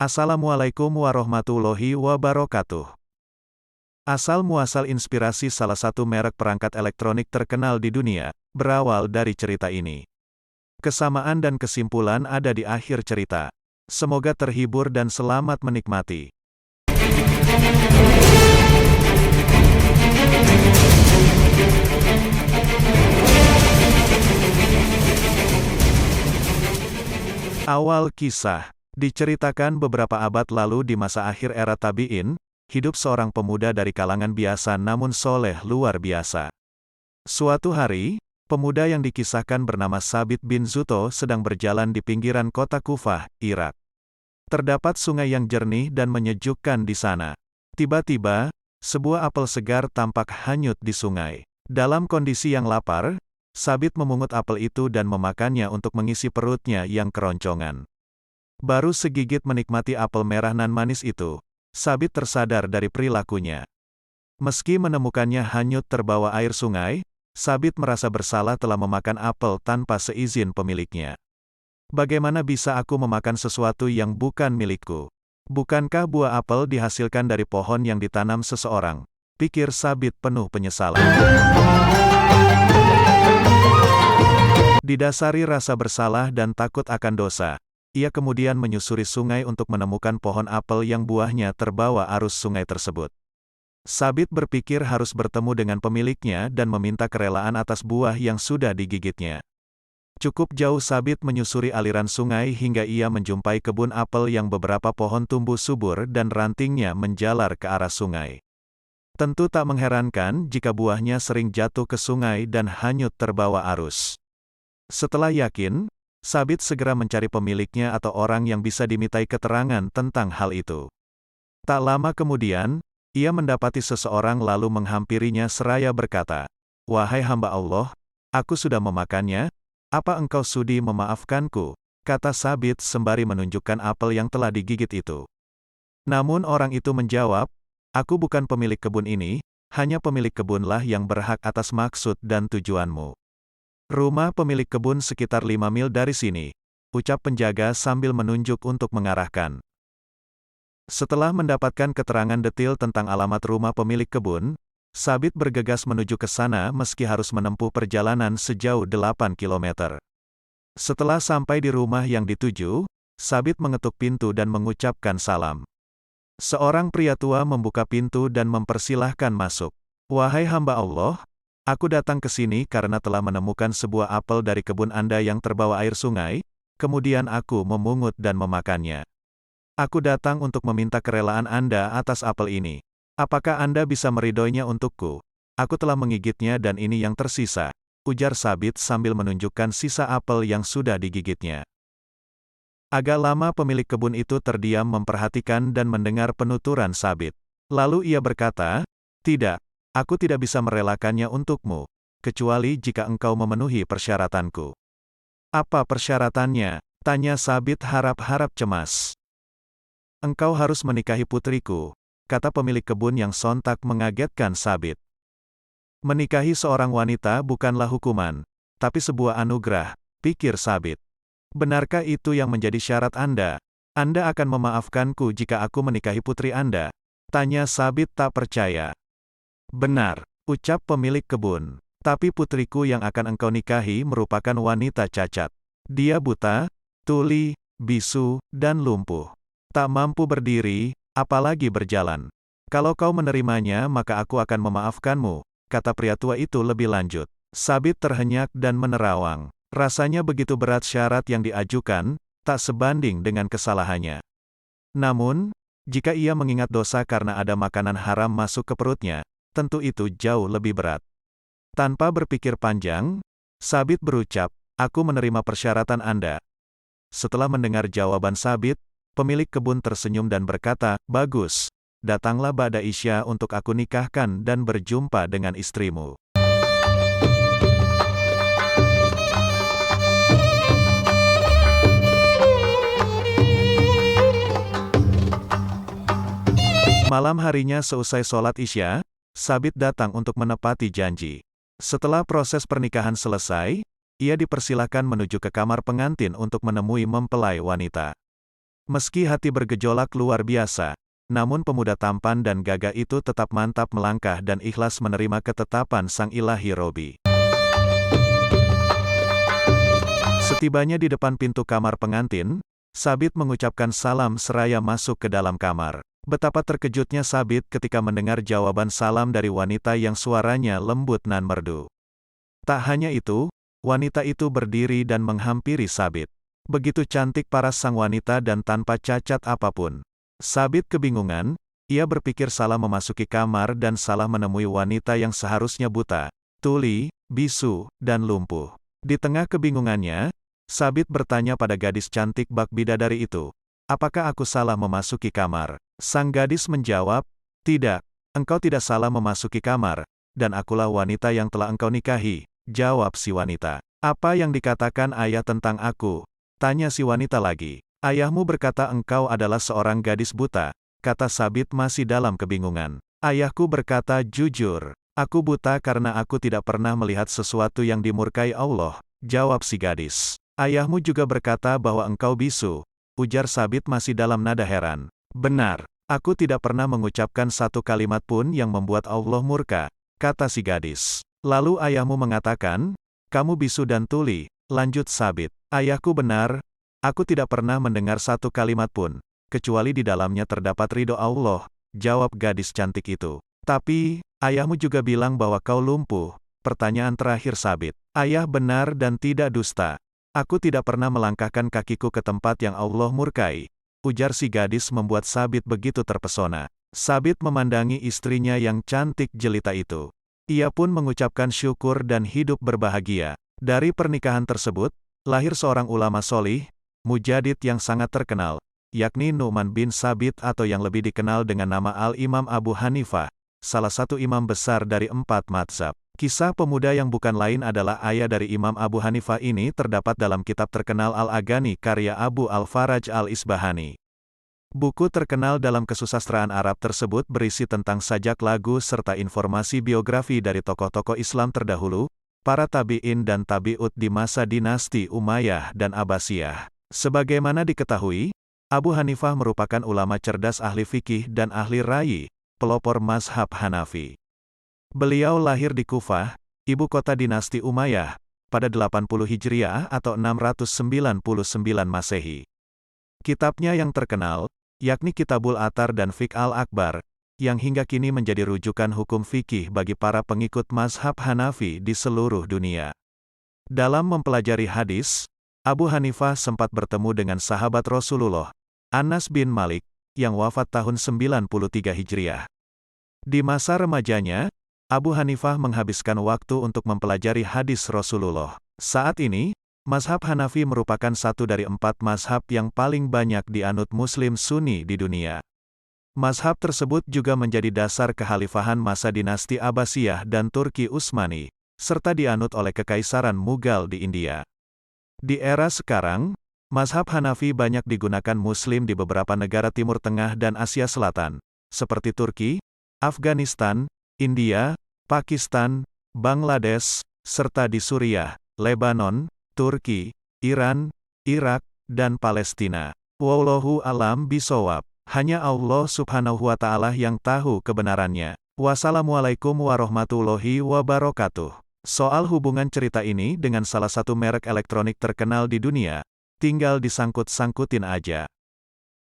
Assalamualaikum warahmatullahi wabarakatuh. Asal-muasal inspirasi salah satu merek perangkat elektronik terkenal di dunia, berawal dari cerita ini. Kesamaan dan kesimpulan ada di akhir cerita. Semoga terhibur dan selamat menikmati. Awal kisah. Diceritakan beberapa abad lalu di masa akhir era Tabi'in, hidup seorang pemuda dari kalangan biasa namun soleh luar biasa. Suatu hari, pemuda yang dikisahkan bernama Sabit bin Zuto sedang berjalan di pinggiran kota Kufah, Irak. Terdapat sungai yang jernih dan menyejukkan di sana. Tiba-tiba, sebuah apel segar tampak hanyut di sungai. Dalam kondisi yang lapar, Sabit memungut apel itu dan memakannya untuk mengisi perutnya yang keroncongan. Baru segigit menikmati apel merah nan manis itu, Sabit tersadar dari perilakunya. Meski menemukannya hanyut terbawa air sungai, Sabit merasa bersalah telah memakan apel tanpa seizin pemiliknya. Bagaimana bisa aku memakan sesuatu yang bukan milikku? Bukankah buah apel dihasilkan dari pohon yang ditanam seseorang? Pikir Sabit penuh penyesalan. Didasari rasa bersalah dan takut akan dosa, ia kemudian menyusuri sungai untuk menemukan pohon apel yang buahnya terbawa arus sungai tersebut. Sabit berpikir harus bertemu dengan pemiliknya dan meminta kerelaan atas buah yang sudah digigitnya. Cukup jauh Sabit menyusuri aliran sungai hingga ia menjumpai kebun apel yang beberapa pohon tumbuh subur dan rantingnya menjalar ke arah sungai. Tentu tak mengherankan jika buahnya sering jatuh ke sungai dan hanyut terbawa arus. Setelah yakin, Sabit segera mencari pemiliknya atau orang yang bisa dimintai keterangan tentang hal itu. Tak lama kemudian, ia mendapati seseorang lalu menghampirinya seraya berkata, "Wahai hamba Allah, aku sudah memakannya, apa engkau sudi memaafkanku?" kata Sabit sembari menunjukkan apel yang telah digigit itu. Namun orang itu menjawab, "Aku bukan pemilik kebun ini, hanya pemilik kebunlah yang berhak atas maksud dan tujuanmu. Rumah pemilik kebun sekitar 5 mil dari sini," ucap penjaga sambil menunjuk untuk mengarahkan. Setelah mendapatkan keterangan detil tentang alamat rumah pemilik kebun, Sabit bergegas menuju ke sana meski harus menempuh perjalanan sejauh 8 km. Setelah sampai di rumah yang dituju, Sabit mengetuk pintu dan mengucapkan salam. Seorang pria tua membuka pintu dan mempersilahkan masuk. "Wahai hamba Allah, aku datang ke sini karena telah menemukan sebuah apel dari kebun Anda yang terbawa air sungai, kemudian aku memungut dan memakannya. Aku datang untuk meminta kerelaan Anda atas apel ini. Apakah Anda bisa meridhoinya untukku? Aku telah menggigitnya dan ini yang tersisa," ujar Sabit sambil menunjukkan sisa apel yang sudah digigitnya. Agak lama pemilik kebun itu terdiam memperhatikan dan mendengar penuturan Sabit. Lalu ia berkata, "Tidak. Aku tidak bisa merelakannya untukmu, kecuali jika engkau memenuhi persyaratanku." "Apa persyaratannya?" tanya Sabit harap-harap cemas. "Engkau harus menikahi putriku," kata pemilik kebun yang sontak mengagetkan Sabit. Menikahi seorang wanita bukanlah hukuman, tapi sebuah anugerah, pikir Sabit. "Benarkah itu yang menjadi syarat Anda? Anda akan memaafkanku jika aku menikahi putri Anda?" tanya Sabit tak percaya. "Benar," ucap pemilik kebun. "Tapi putriku yang akan engkau nikahi merupakan wanita cacat. Dia buta, tuli, bisu, dan lumpuh. Tak mampu berdiri, apalagi berjalan. Kalau kau menerimanya maka aku akan memaafkanmu," kata pria tua itu lebih lanjut. Sabit terhenyak dan menerawang. Rasanya begitu berat syarat yang diajukan, tak sebanding dengan kesalahannya. Namun, jika ia mengingat dosa karena ada makanan haram masuk ke perutnya, tentu itu jauh lebih berat. Tanpa berpikir panjang, Sabit berucap, "Aku menerima persyaratan Anda." Setelah mendengar jawaban Sabit, pemilik kebun tersenyum dan berkata, "Bagus, datanglah ba'da Isya untuk aku nikahkan dan berjumpa dengan istrimu." Malam harinya seusai sholat Isya, Sabit datang untuk menepati janji. Setelah proses pernikahan selesai, ia dipersilahkan menuju ke kamar pengantin untuk menemui mempelai wanita. Meski hati bergejolak luar biasa, namun pemuda tampan dan gagah itu tetap mantap melangkah dan ikhlas menerima ketetapan Sang Ilahi Robi. Setibanya di depan pintu kamar pengantin, Sabit mengucapkan salam seraya masuk ke dalam kamar. Betapa terkejutnya Sabit ketika mendengar jawaban salam dari wanita yang suaranya lembut nan merdu. Tak hanya itu, wanita itu berdiri dan menghampiri Sabit. Begitu cantik paras sang wanita dan tanpa cacat apapun. Sabit kebingungan, ia berpikir salah memasuki kamar dan salah menemui wanita yang seharusnya buta, tuli, bisu, dan lumpuh. Di tengah kebingungannya, Sabit bertanya pada gadis cantik bak bidadari itu, "Apakah aku salah memasuki kamar?" Sang gadis menjawab, "Tidak, engkau tidak salah memasuki kamar, dan akulah wanita yang telah engkau nikahi," jawab si wanita. "Apa yang dikatakan ayah tentang aku?" tanya si wanita lagi. "Ayahmu berkata engkau adalah seorang gadis buta," kata Sabit masih dalam kebingungan. "Ayahku berkata jujur, aku buta karena aku tidak pernah melihat sesuatu yang dimurkai Allah," jawab si gadis. "Ayahmu juga berkata bahwa engkau bisu," ujar Sabit masih dalam nada heran. "Benar, aku tidak pernah mengucapkan satu kalimat pun yang membuat Allah murka," kata si gadis. "Lalu ayahmu mengatakan, kamu bisu dan tuli," lanjut Sabit. "Ayahku benar, aku tidak pernah mendengar satu kalimat pun, kecuali di dalamnya terdapat ridho Allah," jawab gadis cantik itu. "Tapi, ayahmu juga bilang bahwa kau lumpuh." Pertanyaan terakhir Sabit. "Ayah benar dan tidak dusta. Aku tidak pernah melangkahkan kakiku ke tempat yang Allah murkai," ujar si gadis membuat Sabit begitu terpesona. Sabit memandangi istrinya yang cantik jelita itu. Ia pun mengucapkan syukur dan hidup berbahagia. Dari pernikahan tersebut, lahir seorang ulama solih, mujadid yang sangat terkenal, yakni Nu'man bin Sabit atau yang lebih dikenal dengan nama Al-Imam Abu Hanifah, salah satu imam besar dari 4 mazhab. Kisah pemuda yang bukan lain adalah ayah dari Imam Abu Hanifah ini terdapat dalam kitab terkenal Al-Aghani karya Abu Al-Faraj Al-Isbahani. Buku terkenal dalam kesusastraan Arab tersebut berisi tentang sajak lagu serta informasi biografi dari tokoh-tokoh Islam terdahulu, para tabi'in dan tabi'ut di masa dinasti Umayyah dan Abbasiyah. Sebagaimana diketahui, Abu Hanifah merupakan ulama cerdas ahli fikih dan ahli ra'i, pelopor mazhab Hanafi. Beliau lahir di Kufah, ibu kota dinasti Umayyah, pada 80 Hijriah atau 699 Masehi. Kitabnya yang terkenal, yakni Kitabul Athar dan Fiqh al-Akbar, yang hingga kini menjadi rujukan hukum fikih bagi para pengikut mazhab Hanafi di seluruh dunia. Dalam mempelajari hadis, Abu Hanifah sempat bertemu dengan sahabat Rasulullah, Anas bin Malik, yang wafat tahun 93 Hijriah. Di masa remajanya, Abu Hanifah menghabiskan waktu untuk mempelajari hadis Rasulullah. Saat ini, mazhab Hanafi merupakan satu dari 4 mazhab yang paling banyak dianut Muslim Sunni di dunia. Mazhab tersebut juga menjadi dasar kekhalifahan masa dinasti Abbasiyah dan Turki Utsmani, serta dianut oleh Kekaisaran Mughal di India. Di era sekarang, mazhab Hanafi banyak digunakan Muslim di beberapa negara Timur Tengah dan Asia Selatan, seperti Turki, Afghanistan, India, Pakistan, Bangladesh, serta di Suriah, Lebanon, Turki, Iran, Irak, dan Palestina. Wallahu a'lam bishawab. Hanya Allah Subhanahu wa Ta'ala yang tahu kebenarannya. Wassalamualaikum warahmatullahi wabarakatuh. Soal hubungan cerita ini dengan salah satu merek elektronik terkenal di dunia, tinggal disangkut-sangkutin aja.